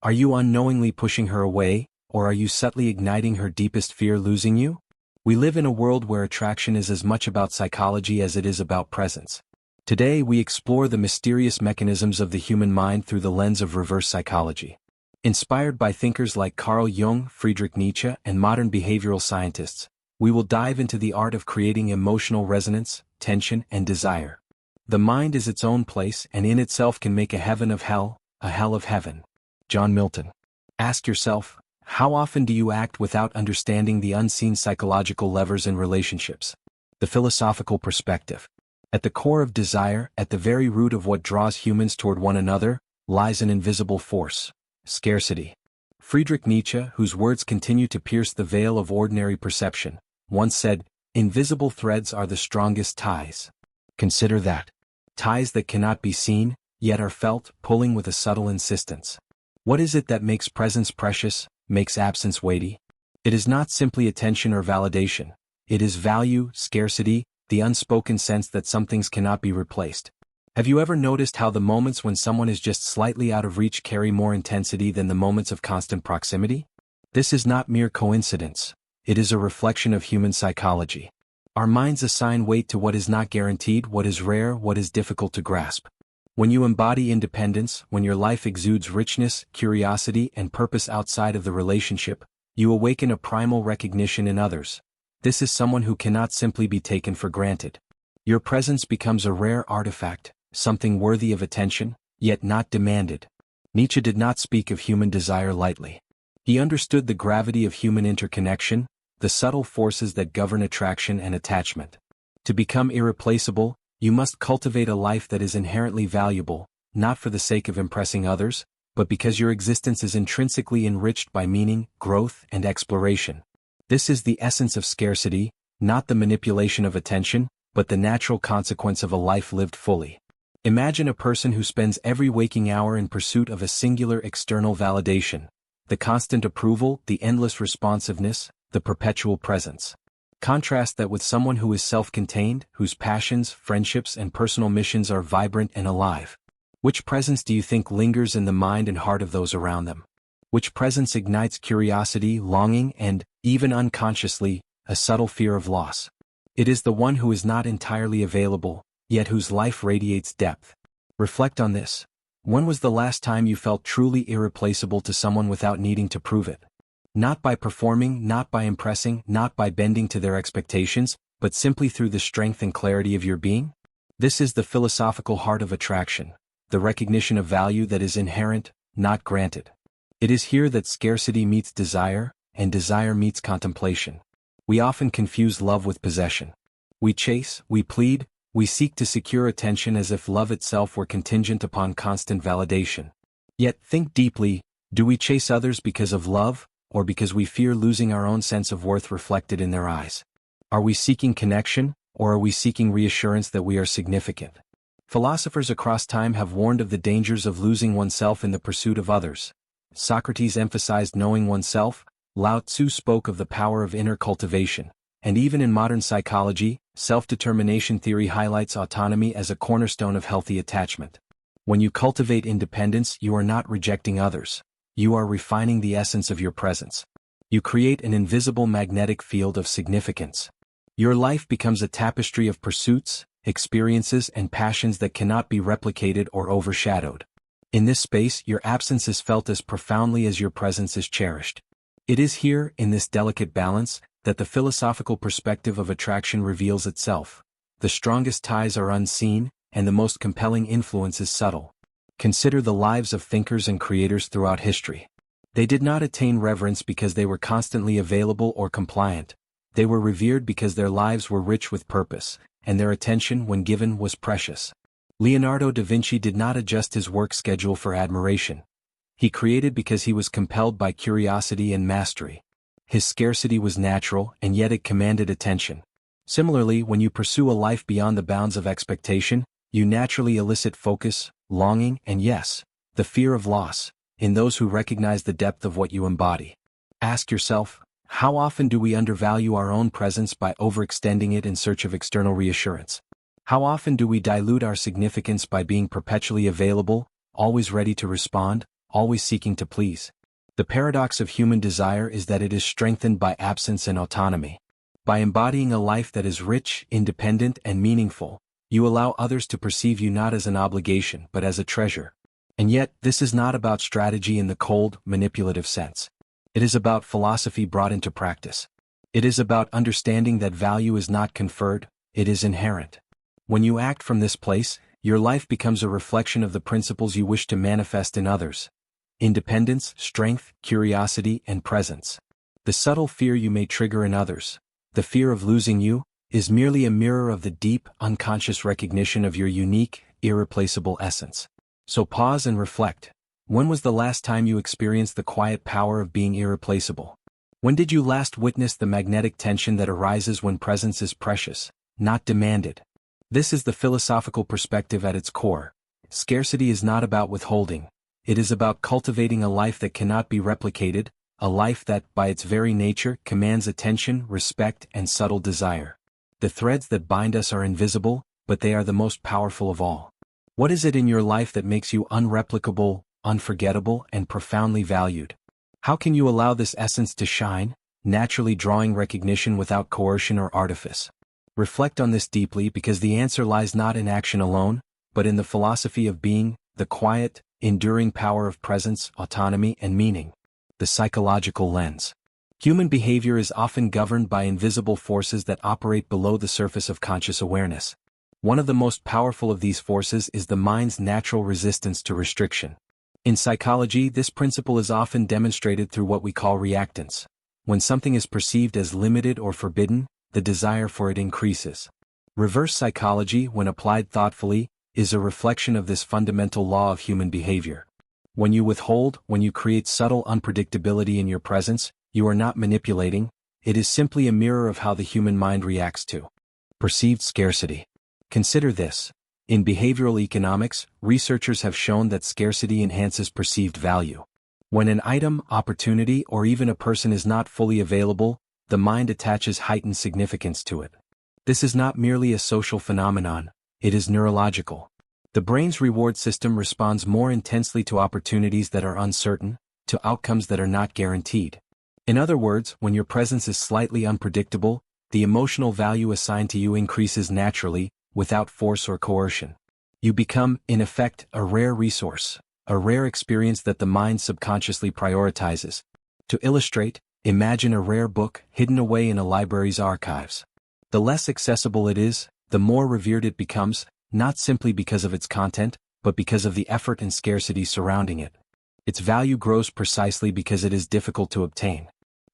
Are you unknowingly pushing her away, or are you subtly igniting her deepest fear losing you? We live in a world where attraction is as much about psychology as it is about presence. Today we explore the mysterious mechanisms of the human mind through the lens of reverse psychology. Inspired by thinkers like Carl Jung, Friedrich Nietzsche, and modern behavioral scientists, we will dive into the art of creating emotional resonance, tension, and desire. The mind is its own place and in itself can make a heaven of hell, a hell of heaven. John Milton. Ask yourself, how often do you act without understanding the unseen psychological levers in relationships? The philosophical perspective. At the core of desire, at the very root of what draws humans toward one another, lies an invisible force: scarcity. Friedrich Nietzsche, whose words continue to pierce the veil of ordinary perception, once said, "Invisible threads are the strongest ties." Consider that. Ties that cannot be seen, yet are felt, pulling with a subtle insistence. What is it that makes presence precious, makes absence weighty? It is not simply attention or validation. It is value, scarcity, the unspoken sense that some things cannot be replaced. Have you ever noticed how the moments when someone is just slightly out of reach carry more intensity than the moments of constant proximity? This is not mere coincidence. It is a reflection of human psychology. Our minds assign weight to what is not guaranteed, what is rare, what is difficult to grasp. When you embody independence, when your life exudes richness, curiosity, and purpose outside of the relationship, you awaken a primal recognition in others. This is someone who cannot simply be taken for granted. Your presence becomes a rare artifact, something worthy of attention, yet not demanded. Nietzsche did not speak of human desire lightly. He understood the gravity of human interconnection, the subtle forces that govern attraction and attachment. To become irreplaceable, you must cultivate a life that is inherently valuable, not for the sake of impressing others, but because your existence is intrinsically enriched by meaning, growth, and exploration. This is the essence of scarcity, not the manipulation of attention, but the natural consequence of a life lived fully. Imagine a person who spends every waking hour in pursuit of a singular external validation: the constant approval, the endless responsiveness, the perpetual presence. Contrast that with someone who is self-contained, whose passions, friendships, and personal missions are vibrant and alive. Which presence do you think lingers in the mind and heart of those around them? Which presence ignites curiosity, longing, and, even unconsciously, a subtle fear of loss? It is the one who is not entirely available, yet whose life radiates depth. Reflect on this. When was the last time you felt truly irreplaceable to someone without needing to prove it? Not by performing, not by impressing, not by bending to their expectations, but simply through the strength and clarity of your being? This is the philosophical heart of attraction, the recognition of value that is inherent, not granted. It is here that scarcity meets desire, and desire meets contemplation. We often confuse love with possession. We chase, we plead, we seek to secure attention as if love itself were contingent upon constant validation. Yet think deeply, do we chase others because of love, or because we fear losing our own sense of worth reflected in their eyes? Are we seeking connection, or are we seeking reassurance that we are significant? Philosophers across time have warned of the dangers of losing oneself in the pursuit of others. Socrates emphasized knowing oneself, Lao Tzu spoke of the power of inner cultivation, and even in modern psychology, self-determination theory highlights autonomy as a cornerstone of healthy attachment. When you cultivate independence, you are not rejecting others. You are refining the essence of your presence. You create an invisible magnetic field of significance. Your life becomes a tapestry of pursuits, experiences, and passions that cannot be replicated or overshadowed. In this space, your absence is felt as profoundly as your presence is cherished. It is here, in this delicate balance, that the philosophical perspective of attraction reveals itself. The strongest ties are unseen, and the most compelling influence is subtle. Consider the lives of thinkers and creators throughout history. They did not attain reverence because they were constantly available or compliant. They were revered because their lives were rich with purpose, and their attention, when given, was precious. Leonardo da Vinci did not adjust his work schedule for admiration. He created because he was compelled by curiosity and mastery. His scarcity was natural, and yet it commanded attention. Similarly, when you pursue a life beyond the bounds of expectation, you naturally elicit focus, longing, and yes, the fear of loss, in those who recognize the depth of what you embody. Ask yourself, how often do we undervalue our own presence by overextending it in search of external reassurance? How often do we dilute our significance by being perpetually available, always ready to respond, always seeking to please. The paradox of human desire is that it is strengthened by absence and autonomy. By embodying a life that is rich, independent, and meaningful, you allow others to perceive you not as an obligation but as a treasure. And yet, this is not about strategy in the cold, manipulative sense. It is about philosophy brought into practice. It is about understanding that value is not conferred, it is inherent. When you act from this place, your life becomes a reflection of the principles you wish to manifest in others: independence, strength, curiosity, and presence. The subtle fear you may trigger in others, the fear of losing you, is merely a mirror of the deep, unconscious recognition of your unique, irreplaceable essence. So pause and reflect. When was the last time you experienced the quiet power of being irreplaceable? When did you last witness the magnetic tension that arises when presence is precious, not demanded? This is the philosophical perspective at its core. Scarcity is not about withholding. It is about cultivating a life that cannot be replicated, a life that, by its very nature, commands attention, respect, and subtle desire. The threads that bind us are invisible, but they are the most powerful of all. What is it in your life that makes you unreplicable, unforgettable, and profoundly valued? How can you allow this essence to shine, naturally drawing recognition without coercion or artifice? Reflect on this deeply, because the answer lies not in action alone, but in the philosophy of being, the quiet, enduring power of presence, autonomy, and meaning. The psychological lens. Human behavior is often governed by invisible forces that operate below the surface of conscious awareness. One of the most powerful of these forces is the mind's natural resistance to restriction. In psychology, this principle is often demonstrated through what we call reactance. When something is perceived as limited or forbidden, the desire for it increases. Reverse psychology, when applied thoughtfully, is a reflection of this fundamental law of human behavior. When you withhold, when you create subtle unpredictability in your presence, you are not manipulating, it is simply a mirror of how the human mind reacts to perceived scarcity. Consider this. In behavioral economics, researchers have shown that scarcity enhances perceived value. When an item, opportunity, or even a person is not fully available, the mind attaches heightened significance to it. This is not merely a social phenomenon, it is neurological. The brain's reward system responds more intensely to opportunities that are uncertain, to outcomes that are not guaranteed. In other words, when your presence is slightly unpredictable, the emotional value assigned to you increases naturally, without force or coercion. You become, in effect, a rare resource, a rare experience that the mind subconsciously prioritizes. To illustrate, imagine a rare book hidden away in a library's archives. The less accessible it is, the more revered it becomes, not simply because of its content, but because of the effort and scarcity surrounding it. Its value grows precisely because it is difficult to obtain.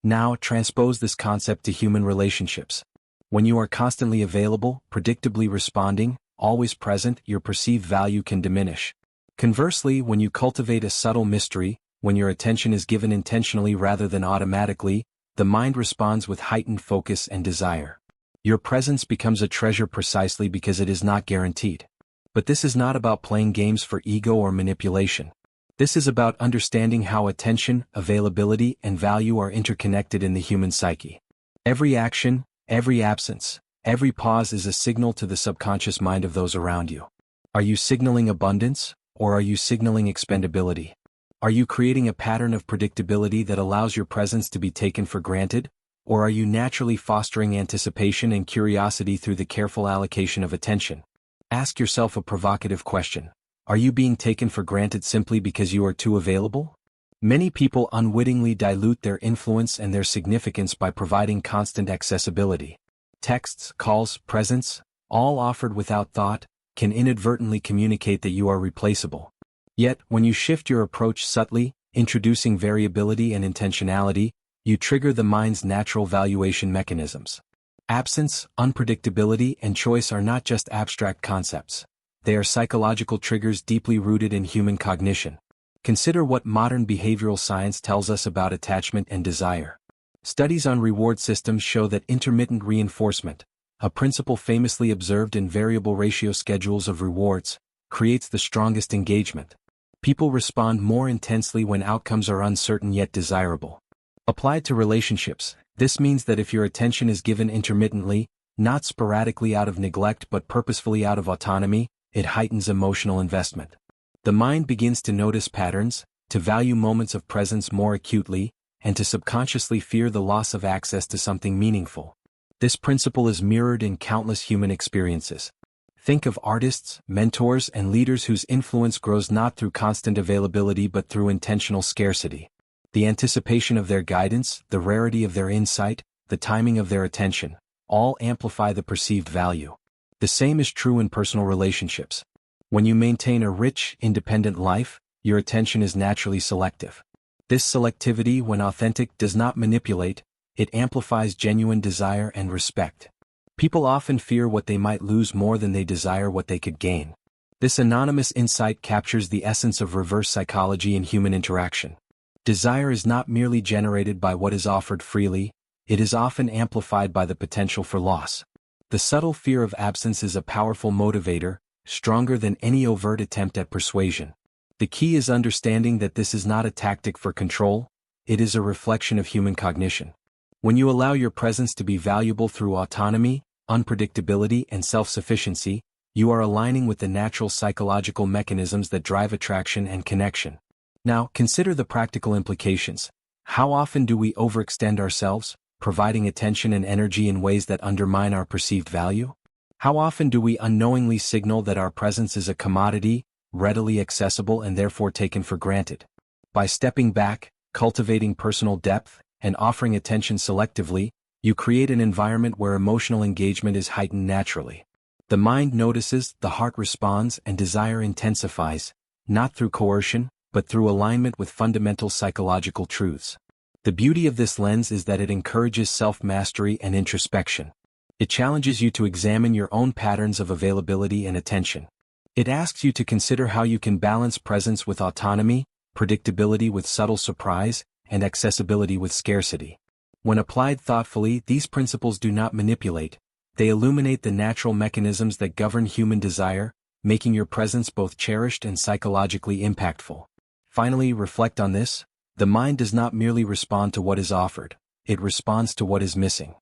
Now, transpose this concept to human relationships. When you are constantly available, predictably responding, always present, your perceived value can diminish. Conversely, when you cultivate a subtle mystery, when your attention is given intentionally rather than automatically, the mind responds with heightened focus and desire. Your presence becomes a treasure precisely because it is not guaranteed. But this is not about playing games for ego or manipulation. This is about understanding how attention, availability, and value are interconnected in the human psyche. Every action, every absence, every pause is a signal to the subconscious mind of those around you. Are you signaling abundance, or are you signaling expendability? Are you creating a pattern of predictability that allows your presence to be taken for granted, or are you naturally fostering anticipation and curiosity through the careful allocation of attention? Ask yourself a provocative question. Are you being taken for granted simply because you are too available? Many people unwittingly dilute their influence and their significance by providing constant accessibility. Texts, calls, presence, all offered without thought, can inadvertently communicate that you are replaceable. Yet, when you shift your approach subtly, introducing variability and intentionality, you trigger the mind's natural valuation mechanisms. Absence, unpredictability, and choice are not just abstract concepts. They are psychological triggers deeply rooted in human cognition. Consider what modern behavioral science tells us about attachment and desire. Studies on reward systems show that intermittent reinforcement, a principle famously observed in variable ratio schedules of rewards, creates the strongest engagement. People respond more intensely when outcomes are uncertain yet desirable. Applied to relationships, this means that if your attention is given intermittently, not sporadically out of neglect but purposefully out of autonomy, it heightens emotional investment. The mind begins to notice patterns, to value moments of presence more acutely, and to subconsciously fear the loss of access to something meaningful. This principle is mirrored in countless human experiences. Think of artists, mentors, and leaders whose influence grows not through constant availability but through intentional scarcity. The anticipation of their guidance, the rarity of their insight, the timing of their attention, all amplify the perceived value. The same is true in personal relationships. When you maintain a rich, independent life, your attention is naturally selective. This selectivity, when authentic, does not manipulate, it amplifies genuine desire and respect. People often fear what they might lose more than they desire what they could gain. This anonymous insight captures the essence of reverse psychology in human interaction. Desire is not merely generated by what is offered freely, it is often amplified by the potential for loss. The subtle fear of absence is a powerful motivator, stronger than any overt attempt at persuasion. The key is understanding that this is not a tactic for control, it is a reflection of human cognition. When you allow your presence to be valuable through autonomy, unpredictability, and self-sufficiency, you are aligning with the natural psychological mechanisms that drive attraction and connection. Now, consider the practical implications. How often do we overextend ourselves, providing attention and energy in ways that undermine our perceived value? How often do we unknowingly signal that our presence is a commodity, readily accessible and therefore taken for granted? By stepping back, cultivating personal depth, and offering attention selectively, you create an environment where emotional engagement is heightened naturally. The mind notices, the heart responds, and desire intensifies, not through coercion, but through alignment with fundamental psychological truths. The beauty of this lens is that it encourages self-mastery and introspection. It challenges you to examine your own patterns of availability and attention. It asks you to consider how you can balance presence with autonomy, predictability with subtle surprise, and accessibility with scarcity. When applied thoughtfully, these principles do not manipulate, they illuminate the natural mechanisms that govern human desire, making your presence both cherished and psychologically impactful. Finally, reflect on this. The mind does not merely respond to what is offered, it responds to what is missing.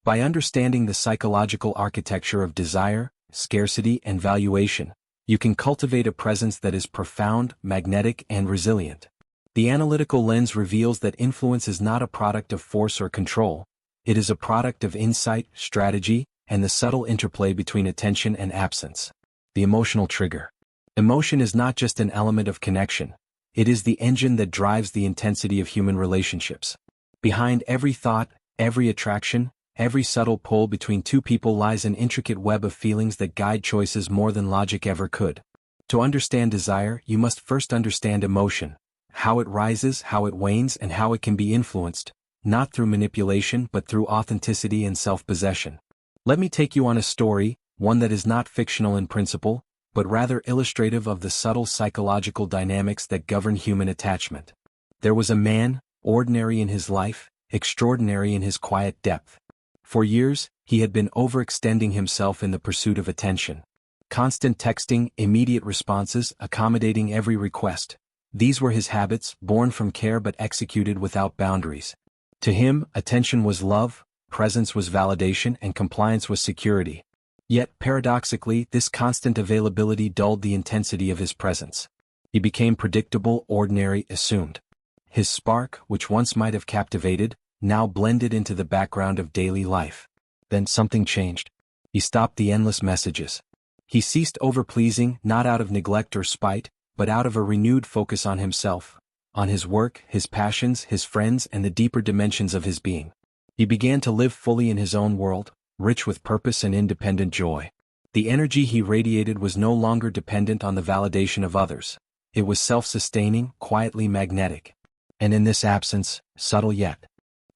By understanding the psychological architecture of desire, scarcity, and valuation, you can cultivate a presence that is profound, magnetic, and resilient. The analytical lens reveals that influence is not a product of force or control, it is a product of insight, strategy, and the subtle interplay between attention and absence. The emotional trigger. Emotion is not just an element of connection, it is the engine that drives the intensity of human relationships. Behind every thought, every attraction, every subtle pull between two people lies an intricate web of feelings that guide choices more than logic ever could. To understand desire, you must first understand emotion, how it rises, how it wanes, and how it can be influenced, not through manipulation but through authenticity and self-possession. Let me take you on a story, one that is not fictional in principle, but rather illustrative of the subtle psychological dynamics that govern human attachment. There was a man, ordinary in his life, extraordinary in his quiet depth. For years, he had been overextending himself in the pursuit of attention. Constant texting, immediate responses, accommodating every request. These were his habits, born from care but executed without boundaries. To him, attention was love, presence was validation, and compliance was security. Yet, paradoxically, this constant availability dulled the intensity of his presence. He became predictable, ordinary, assumed. His spark, which once might have captivated, now blended into the background of daily life. Then something changed. He stopped the endless messages. He ceased overpleasing, not out of neglect or spite, but out of a renewed focus on himself, on his work, his passions, his friends, and the deeper dimensions of his being. He began to live fully in his own world, rich with purpose and independent joy. The energy he radiated was no longer dependent on the validation of others. It was self-sustaining, quietly magnetic. And in this absence, subtle yet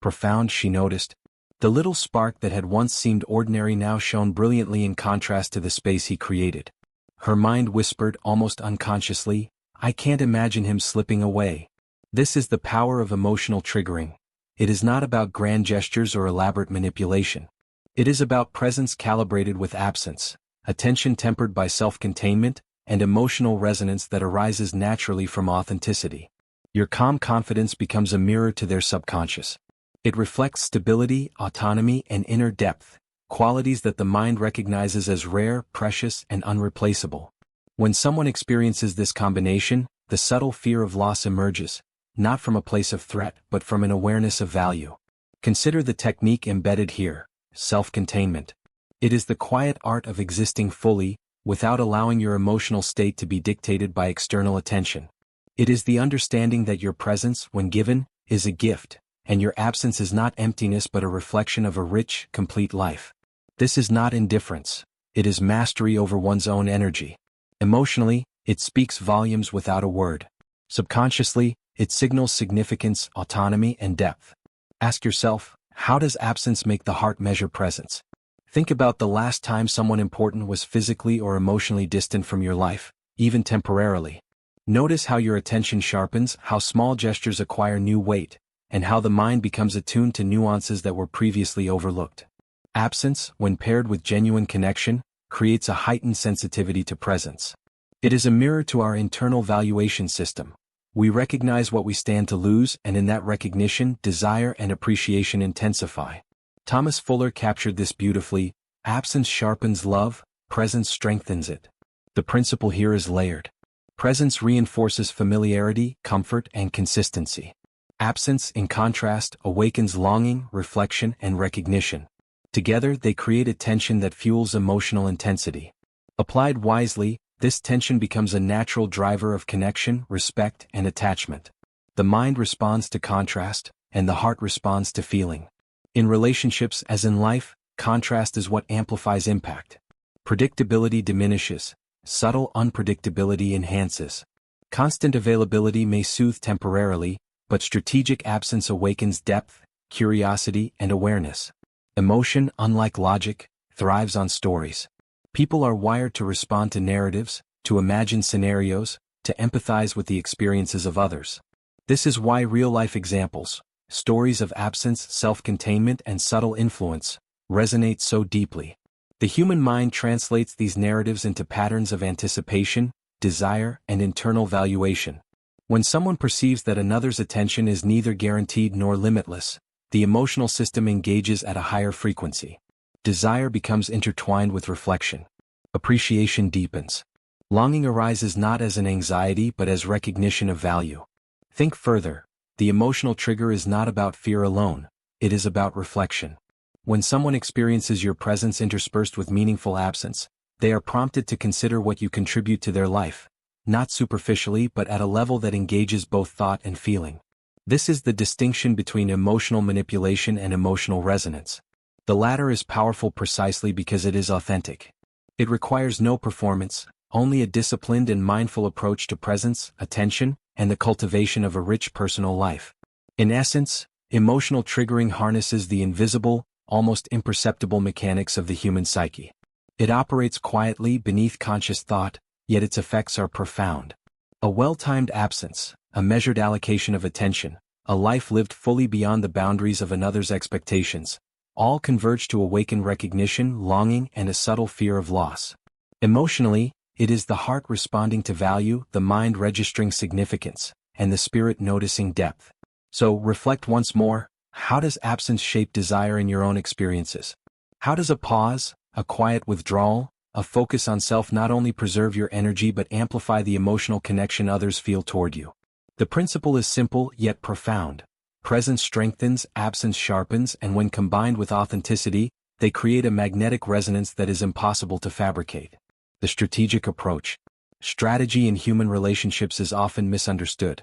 profound, she noticed, the little spark that had once seemed ordinary now shone brilliantly in contrast to the space he created. Her mind whispered, almost unconsciously, "I can't imagine him slipping away." This is the power of emotional triggering. It is not about grand gestures or elaborate manipulation. It is about presence calibrated with absence, attention tempered by self-containment, and emotional resonance that arises naturally from authenticity. Your calm confidence becomes a mirror to their subconscious. It reflects stability, autonomy, and inner depth, qualities that the mind recognizes as rare, precious, and unreplaceable. When someone experiences this combination, the subtle fear of loss emerges, not from a place of threat but from an awareness of value. Consider the technique embedded here, self-containment. It is the quiet art of existing fully, without allowing your emotional state to be dictated by external attention. It is the understanding that your presence, when given, is a gift, and your absence is not emptiness but a reflection of a rich, complete life. This is not indifference. It is mastery over one's own energy. Emotionally, it speaks volumes without a word. Subconsciously, it signals significance, autonomy, and depth. Ask yourself, how does absence make the heart measure presence? Think about the last time someone important was physically or emotionally distant from your life, even temporarily. Notice how your attention sharpens, how small gestures acquire new weight, and how the mind becomes attuned to nuances that were previously overlooked. Absence, when paired with genuine connection, creates a heightened sensitivity to presence. It is a mirror to our internal valuation system. We recognize what we stand to lose, and in that recognition, desire and appreciation intensify. Thomas Fuller captured this beautifully: absence sharpens love, presence strengthens it. The principle here is layered. Presence reinforces familiarity, comfort, and consistency. Absence, in contrast, awakens longing, reflection, and recognition. Together, they create a tension that fuels emotional intensity. Applied wisely, this tension becomes a natural driver of connection, respect, and attachment. The mind responds to contrast, and the heart responds to feeling. In relationships, as in life, contrast is what amplifies impact. Predictability diminishes. Subtle unpredictability enhances. Constant availability may soothe temporarily, but strategic absence awakens depth, curiosity, and awareness. Emotion, unlike logic, thrives on stories. People are wired to respond to narratives, to imagine scenarios, to empathize with the experiences of others. This is why real-life examples, stories of absence, self-containment, and subtle influence, resonate so deeply. The human mind translates these narratives into patterns of anticipation, desire, and internal valuation. When someone perceives that another's attention is neither guaranteed nor limitless, the emotional system engages at a higher frequency. Desire becomes intertwined with reflection. Appreciation deepens. Longing arises not as an anxiety but as recognition of value. Think further. The emotional trigger is not about fear alone, it is about reflection. When someone experiences your presence interspersed with meaningful absence, they are prompted to consider what you contribute to their life, not superficially but at a level that engages both thought and feeling. This is the distinction between emotional manipulation and emotional resonance. The latter is powerful precisely because it is authentic. It requires no performance, only a disciplined and mindful approach to presence, attention, and the cultivation of a rich personal life. In essence, emotional triggering harnesses the invisible, almost imperceptible mechanics of the human psyche. It operates quietly beneath conscious thought, yet its effects are profound. A well-timed absence, a measured allocation of attention, a life lived fully beyond the boundaries of another's expectations, all converge to awaken recognition, longing, and a subtle fear of loss. Emotionally, it is the heart responding to value, the mind registering significance, and the spirit noticing depth. So, reflect once more: how does absence shape desire in your own experiences? How does a pause, a quiet withdrawal, a focus on self not only preserve your energy but amplify the emotional connection others feel toward you? The principle is simple yet profound. Presence strengthens, absence sharpens, and when combined with authenticity, they create a magnetic resonance that is impossible to fabricate. The strategic approach. Strategy in human relationships is often misunderstood.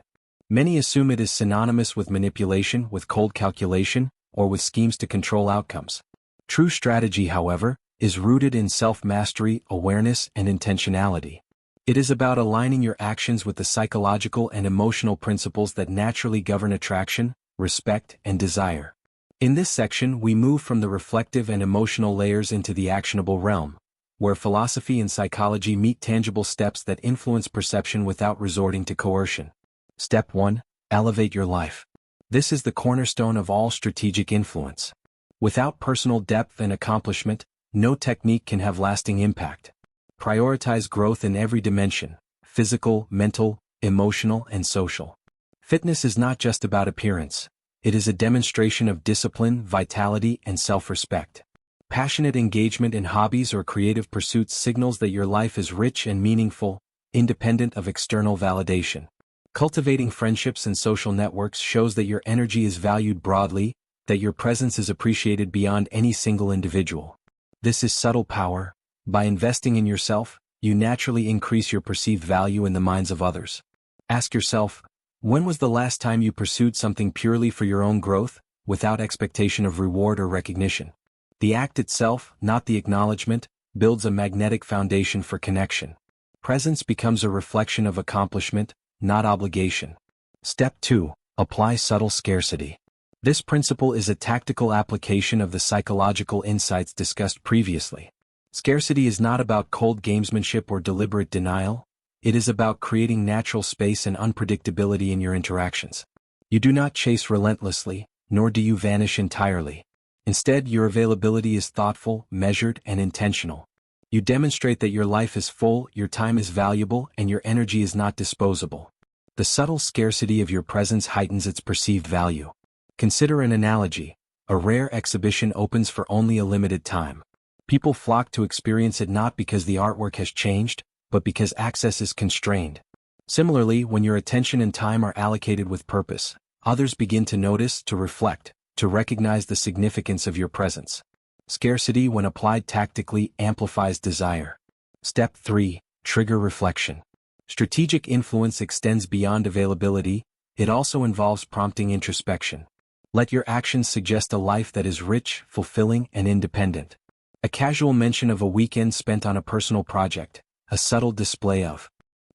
Many assume it is synonymous with manipulation, with cold calculation, or with schemes to control outcomes. True strategy, however, is rooted in self-mastery, awareness, and intentionality. It is about aligning your actions with the psychological and emotional principles that naturally govern attraction, respect, and desire. In this section, we move from the reflective and emotional layers into the actionable realm, where philosophy and psychology meet tangible steps that influence perception without resorting to coercion. Step 1. Elevate your life. This is the cornerstone of all strategic influence. Without personal depth and accomplishment, no technique can have lasting impact. Prioritize growth in every dimension: physical, mental, emotional, and social. Fitness is not just about appearance. It is a demonstration of discipline, vitality, and self-respect. Passionate engagement in hobbies or creative pursuits signals that your life is rich and meaningful, independent of external validation. Cultivating friendships and social networks shows that your energy is valued broadly, that your presence is appreciated beyond any single individual. This is subtle power. By investing in yourself, you naturally increase your perceived value in the minds of others. Ask yourself, when was the last time you pursued something purely for your own growth, without expectation of reward or recognition? The act itself, not the acknowledgement, builds a magnetic foundation for connection. Presence becomes a reflection of accomplishment, not obligation. Step 2. Apply subtle scarcity. This principle is a tactical application of the psychological insights discussed previously. Scarcity is not about cold gamesmanship or deliberate denial. It is about creating natural space and unpredictability in your interactions. You do not chase relentlessly, nor do you vanish entirely. Instead, your availability is thoughtful, measured, and intentional. You demonstrate that your life is full, your time is valuable, and your energy is not disposable. The subtle scarcity of your presence heightens its perceived value. Consider an analogy. A rare exhibition opens for only a limited time. People flock to experience it not because the artwork has changed, but because access is constrained. Similarly, when your attention and time are allocated with purpose, others begin to notice, to reflect, to recognize the significance of your presence. Scarcity, when applied tactically, amplifies desire. Step 3. Trigger reflection. Strategic influence extends beyond availability. It also involves prompting introspection. Let your actions suggest a life that is rich, fulfilling, and independent. A casual mention of a weekend spent on a personal project, a subtle display of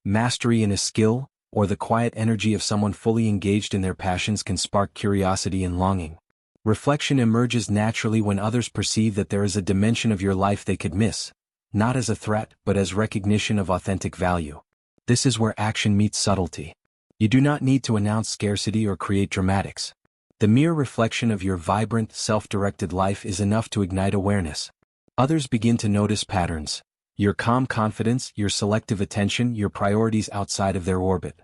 mastery in a skill, or the quiet energy of someone fully engaged in their passions can spark curiosity and longing. Reflection emerges naturally when others perceive that there is a dimension of your life they could miss, not as a threat but as recognition of authentic value. This is where action meets subtlety. You do not need to announce scarcity or create dramatics. The mere reflection of your vibrant, self-directed life is enough to ignite awareness. Others begin to notice patterns. Your calm confidence, your selective attention, your priorities outside of their orbit.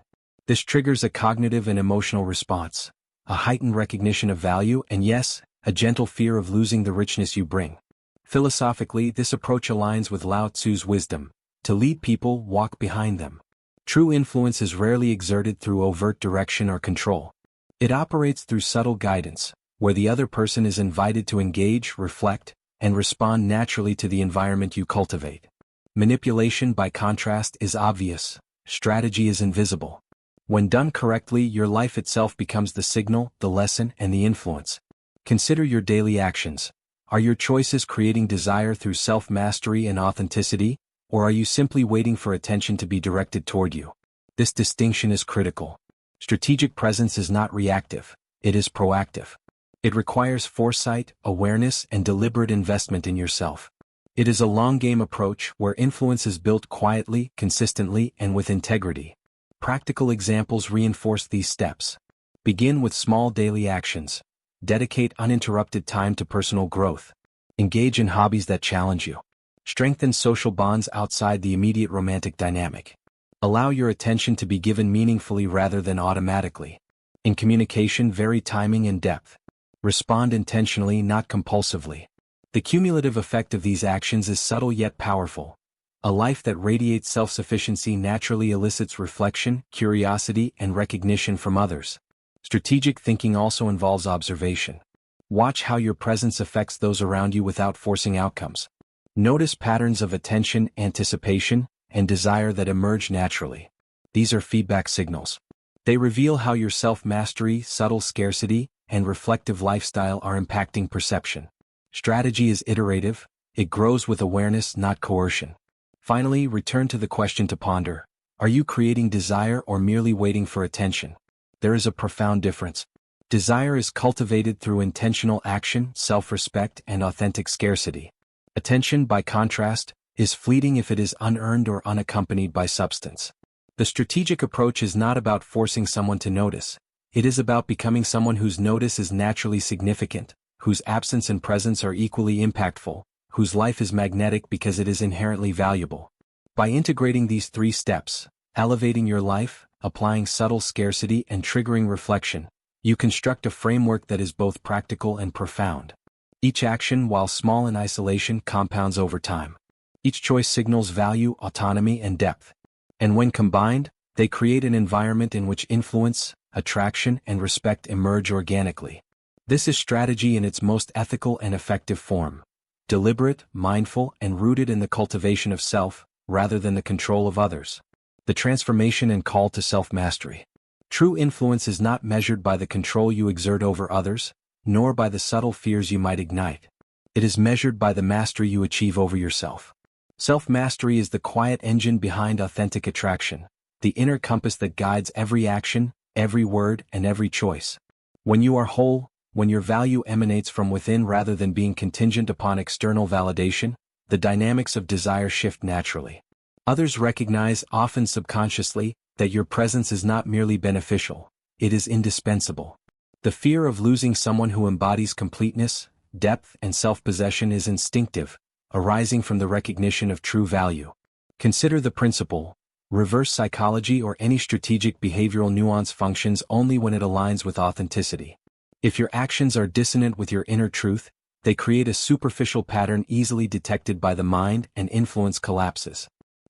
This triggers a cognitive and emotional response, a heightened recognition of value, and yes, a gentle fear of losing the richness you bring. Philosophically, this approach aligns with Lao Tzu's wisdom: to lead people, walk behind them. True influence is rarely exerted through overt direction or control. It operates through subtle guidance, where the other person is invited to engage, reflect, and respond naturally to the environment you cultivate. Manipulation, by contrast, is obvious. Strategy is invisible. When done correctly, your life itself becomes the signal, the lesson, and the influence. Consider your daily actions. Are your choices creating desire through self-mastery and authenticity, or are you simply waiting for attention to be directed toward you? This distinction is critical. Strategic presence is not reactive, it is proactive. It requires foresight, awareness, and deliberate investment in yourself. It is a long-game approach where influence is built quietly, consistently, and with integrity. Practical examples reinforce these steps. Begin with small daily actions. Dedicate uninterrupted time to personal growth. Engage in hobbies that challenge you. Strengthen social bonds outside the immediate romantic dynamic. Allow your attention to be given meaningfully rather than automatically. In communication, vary timing and depth. Respond intentionally, not compulsively. The cumulative effect of these actions is subtle yet powerful. A life that radiates self-sufficiency naturally elicits reflection, curiosity, and recognition from others. Strategic thinking also involves observation. Watch how your presence affects those around you without forcing outcomes. Notice patterns of attention, anticipation, and desire that emerge naturally. These are feedback signals. They reveal how your self-mastery, subtle scarcity, and reflective lifestyle are impacting perception. Strategy is iterative. It grows with awareness, not coercion. Finally, return to the question to ponder. Are you creating desire or merely waiting for attention? There is a profound difference. Desire is cultivated through intentional action, self-respect, and authentic scarcity. Attention, by contrast, is fleeting if it is unearned or unaccompanied by substance. The strategic approach is not about forcing someone to notice. It is about becoming someone whose notice is naturally significant, whose absence and presence are equally impactful, whose life is magnetic because it is inherently valuable. By integrating these 3 steps, elevating your life, applying subtle scarcity, and triggering reflection, you construct a framework that is both practical and profound. Each action, while small in isolation, compounds over time. Each choice signals value, autonomy, and depth. And when combined, They create an environment in which influence, attraction, and respect emerge organically. This is strategy in its most ethical and effective form. Deliberate, mindful, and rooted in the cultivation of self, rather than the control of others. The transformation and call to self-mastery. True influence is not measured by the control you exert over others, nor by the subtle fears you might ignite. It is measured by the mastery you achieve over yourself. Self-mastery is the quiet engine behind authentic attraction, the inner compass that guides every action, every word, and every choice. When you are whole, when your value emanates from within rather than being contingent upon external validation, the dynamics of desire shift naturally. Others recognize, often subconsciously, that your presence is not merely beneficial, it is indispensable. The fear of losing someone who embodies completeness, depth, and self-possession is instinctive, arising from the recognition of true value. Consider the principle: reverse psychology or any strategic behavioral nuance functions only when it aligns with authenticity. If your actions are dissonant with your inner truth, they create a superficial pattern easily detected by the mind, and influence collapses.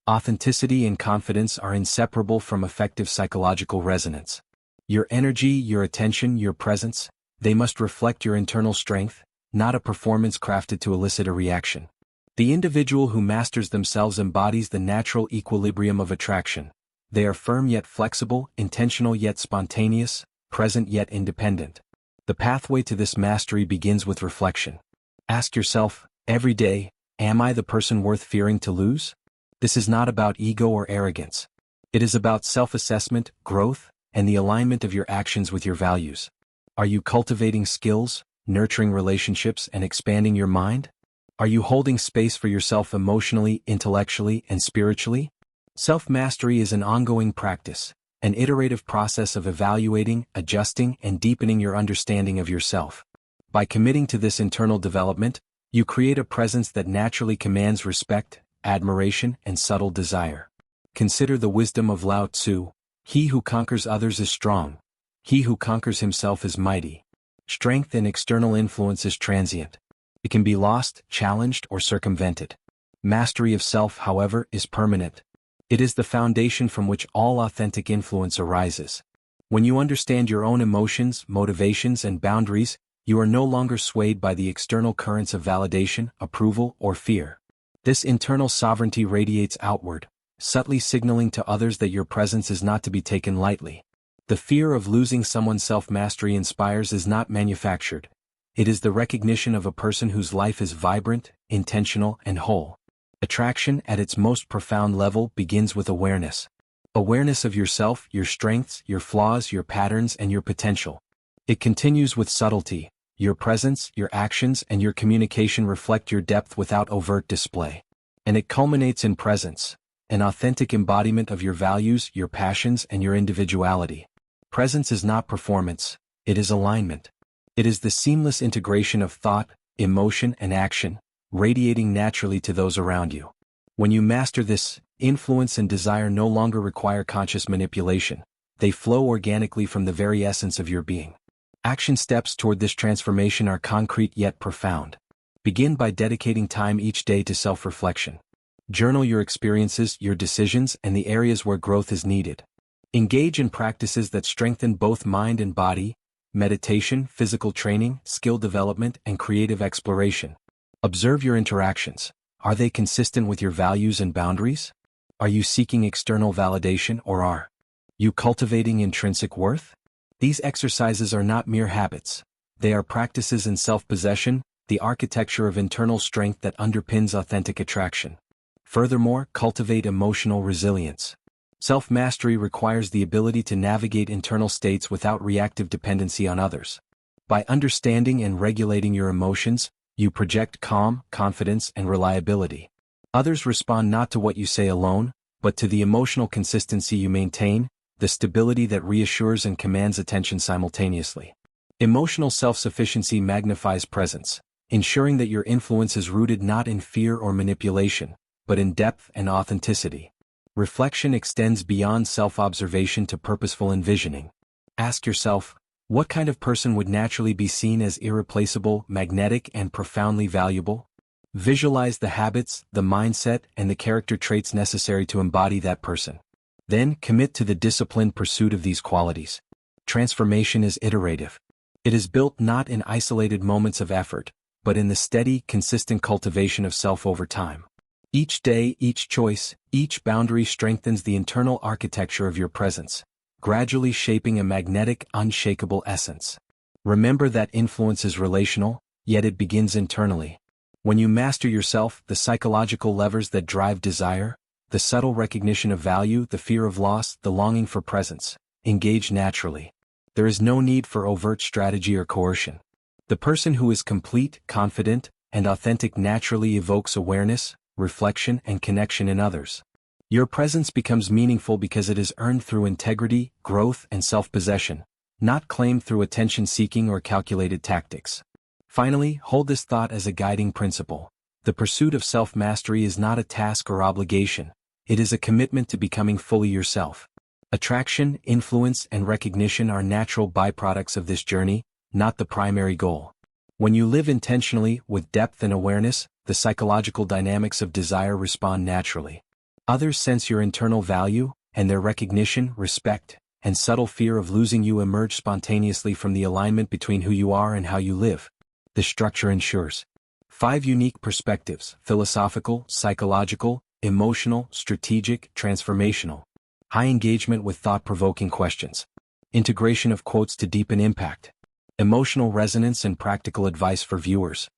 Authenticity and confidence are inseparable from effective psychological resonance. Your energy, your attention, your presence, they must reflect your internal strength, not a performance crafted to elicit a reaction. The individual who masters themselves embodies the natural equilibrium of attraction. They are firm yet flexible, intentional yet spontaneous, present yet independent. The pathway to this mastery begins with reflection. Ask yourself, every day, am I the person worth fearing to lose? This is not about ego or arrogance. It is about self-assessment, growth, and the alignment of your actions with your values. Are you cultivating skills, nurturing relationships, and expanding your mind? Are you holding space for yourself emotionally, intellectually, and spiritually? Self-mastery is an ongoing practice, an iterative process of evaluating, adjusting, and deepening your understanding of yourself. By committing to this internal development, you create a presence that naturally commands respect, admiration, and subtle desire. Consider the wisdom of Lao Tzu: he who conquers others is strong. He who conquers himself is mighty. Strength in external influence is transient. It can be lost, challenged, or circumvented. Mastery of self, however, is permanent. It is the foundation from which all authentic influence arises. When you understand your own emotions, motivations, and boundaries, you are no longer swayed by the external currents of validation, approval, or fear. This internal sovereignty radiates outward, subtly signaling to others that your presence is not to be taken lightly. The fear of losing someone's self-mastery inspires is not manufactured. It is the recognition of a person whose life is vibrant, intentional, and whole. Attraction, at its most profound level, begins with awareness. Awareness of yourself, your strengths, your flaws, your patterns, and your potential. It continues with subtlety. Your presence, your actions, and your communication reflect your depth without overt display. And it culminates in presence, an authentic embodiment of your values, your passions, and your individuality. Presence is not performance, it is alignment. It is the seamless integration of thought, emotion, and action, radiating naturally to those around you. When you master this, influence and desire no longer require conscious manipulation. They flow organically from the very essence of your being. Action steps toward this transformation are concrete yet profound. Begin by dedicating time each day to self-reflection. Journal your experiences, your decisions, and the areas where growth is needed. Engage in practices that strengthen both mind and body: meditation, physical training, skill development, and creative exploration. Observe your interactions. Are they consistent with your values and boundaries? Are you seeking external validation, or are you cultivating intrinsic worth? These exercises are not mere habits. They are practices in self-possession, the architecture of internal strength that underpins authentic attraction. Furthermore, cultivate emotional resilience. Self-mastery requires the ability to navigate internal states without reactive dependency on others. By understanding and regulating your emotions, you project calm, confidence, and reliability. Others respond not to what you say alone, but to the emotional consistency you maintain, the stability that reassures and commands attention simultaneously. Emotional self-sufficiency magnifies presence, ensuring that your influence is rooted not in fear or manipulation, but in depth and authenticity. Reflection extends beyond self-observation to purposeful envisioning. Ask yourself, what kind of person would naturally be seen as irreplaceable, magnetic, and profoundly valuable? Visualize the habits, the mindset, and the character traits necessary to embody that person. Then, commit to the disciplined pursuit of these qualities. Transformation is iterative. It is built not in isolated moments of effort, but in the steady, consistent cultivation of self over time. Each day, each choice, each boundary strengthens the internal architecture of your presence, gradually shaping a magnetic, unshakable essence. Remember that influence is relational, yet it begins internally. When you master yourself, the psychological levers that drive desire, the subtle recognition of value, the fear of loss, the longing for presence, engage naturally. There is no need for overt strategy or coercion. The person who is complete, confident, and authentic naturally evokes awareness, reflection, and connection in others. Your presence becomes meaningful because it is earned through integrity, growth, and self-possession, not claimed through attention-seeking or calculated tactics. Finally, hold this thought as a guiding principle. The pursuit of self-mastery is not a task or obligation. It is a commitment to becoming fully yourself. Attraction, influence, and recognition are natural byproducts of this journey, not the primary goal. When you live intentionally, with depth and awareness, the psychological dynamics of desire respond naturally. Others sense your internal value, and their recognition, respect, and subtle fear of losing you emerge spontaneously from the alignment between who you are and how you live. The structure ensures 5 unique perspectives: philosophical, psychological, emotional, strategic, transformational. High engagement with thought-provoking questions. Integration of quotes to deepen impact. Emotional resonance and practical advice for viewers.